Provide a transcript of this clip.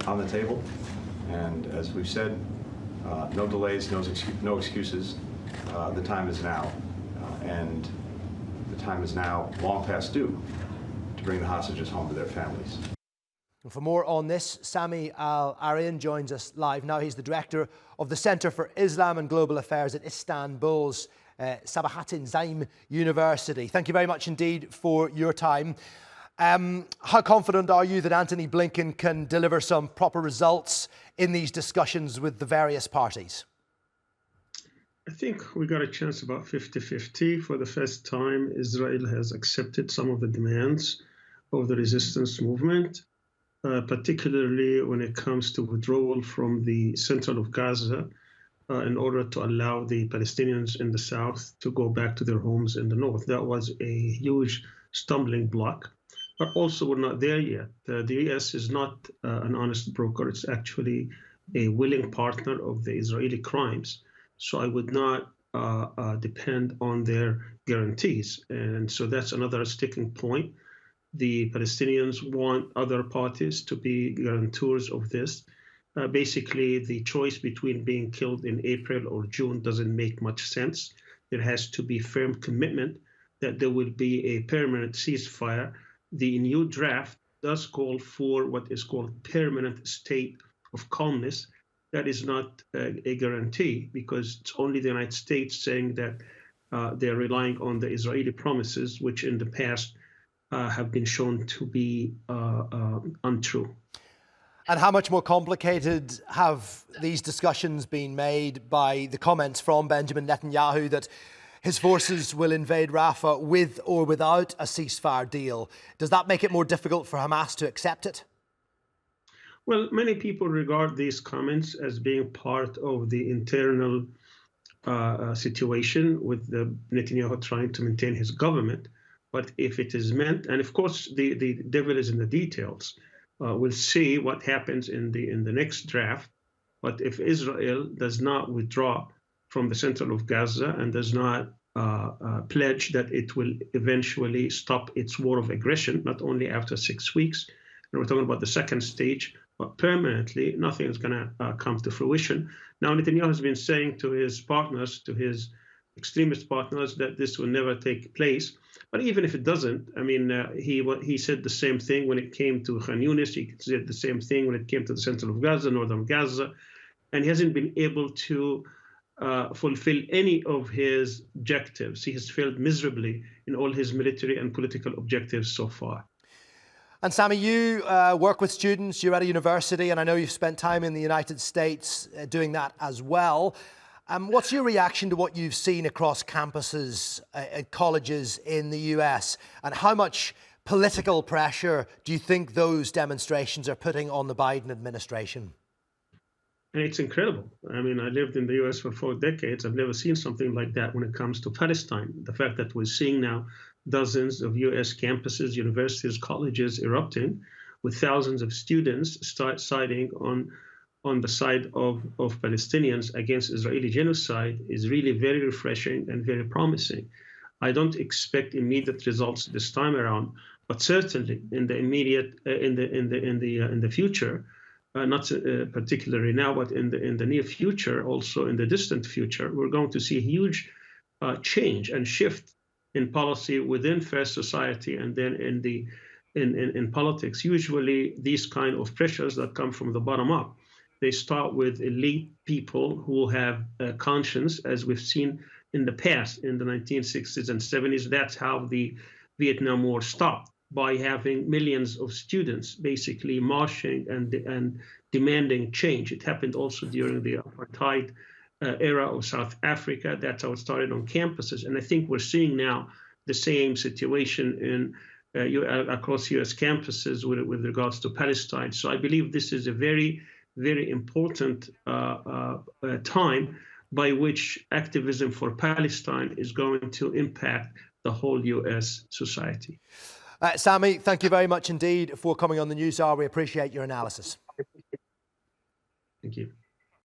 on the table. And as we've said, no delays, no excuses. The time is now. And the time is now long past due to bring the hostages home to their families. For more on this, Sami al-Arian joins us live now. He's the director of the Centre for Islam and Global Affairs at Istanbul's Sabahattin Zaim University. Thank you very much indeed for your time. How confident are you that Antony Blinken can deliver some proper results in these discussions with the various parties? I think we got a chance about 50-50. For the first time, Israel has accepted some of the demands of the resistance movement, particularly when it comes to withdrawal from the central of Gaza in order to allow the Palestinians in the south to go back to their homes in the north. That was a huge stumbling block. But also, we're not there yet. The U.S. is not an honest broker. It's actually a willing partner of the Israeli crimes. So I would not depend on their guarantees. And so that's another sticking point. The Palestinians want other parties to be guarantors of this. Basically, the choice between being killed in April or June doesn't make much sense. There has to be firm commitment that there will be a permanent ceasefire. The new draft does call for what is called permanent state of calmness. That is not a guarantee, because it's only the United States saying that they're relying on the Israeli promises, which in the past have been shown to be untrue. And how much more complicated have these discussions been made by the comments from Benjamin Netanyahu that his forces will invade Rafah with or without a ceasefire deal? Does that make it more difficult for Hamas to accept it? Well, many people regard these comments as being part of the internal situation with Netanyahu trying to maintain his government. But if it is meant, and of course the devil is in the details, we'll see what happens in the next draft. But if Israel does not withdraw from the center of Gaza and does not pledge that it will eventually stop its war of aggression, not only after 6 weeks, and we're talking about the second stage, but permanently, nothing is going to come to fruition. Now, Netanyahu has been saying to his partners, to his extremist partners, that this will never take place. But even if it doesn't, I mean, he said the same thing when it came to Khan Yunis. He said the same thing when it came to the center of Gaza, northern Gaza. And he hasn't been able to fulfill any of his objectives. He has failed miserably in all his military and political objectives so far. And Sami, you work with students, you're at a university, and I know you've spent time in the United States doing that as well. What's your reaction to what you've seen across campuses at colleges in the US? And how much political pressure do you think those demonstrations are putting on the Biden administration? And it's incredible. I mean, I lived in the US for 4 decades. I've never seen something like that when it comes to Palestine. The fact that we're seeing now dozens of US campuses, universities, colleges erupting with thousands of students siding on the side of Palestinians against Israeli genocide is really very refreshing and very promising. I don't expect immediate results this time around, but certainly in the immediate in the future, not particularly now, but in the near future, also in the distant future, we're going to see a huge change and shift in policy within first society and then in politics. Usually these kind of pressures that come from the bottom up, they start with elite people who have a conscience, as we've seen in the past, in the 1960s and 70s. That's how the Vietnam War stopped, by having millions of students basically marching and demanding change. It happened also during the apartheid era of South Africa. That's how it started on campuses. And I think we're seeing now the same situation across US campuses with regards to Palestine. So I believe this is a very, very important time by which activism for Palestine is going to impact the whole US society. Sami, thank you very much indeed for coming on the News Hour. We appreciate your analysis. Thank you.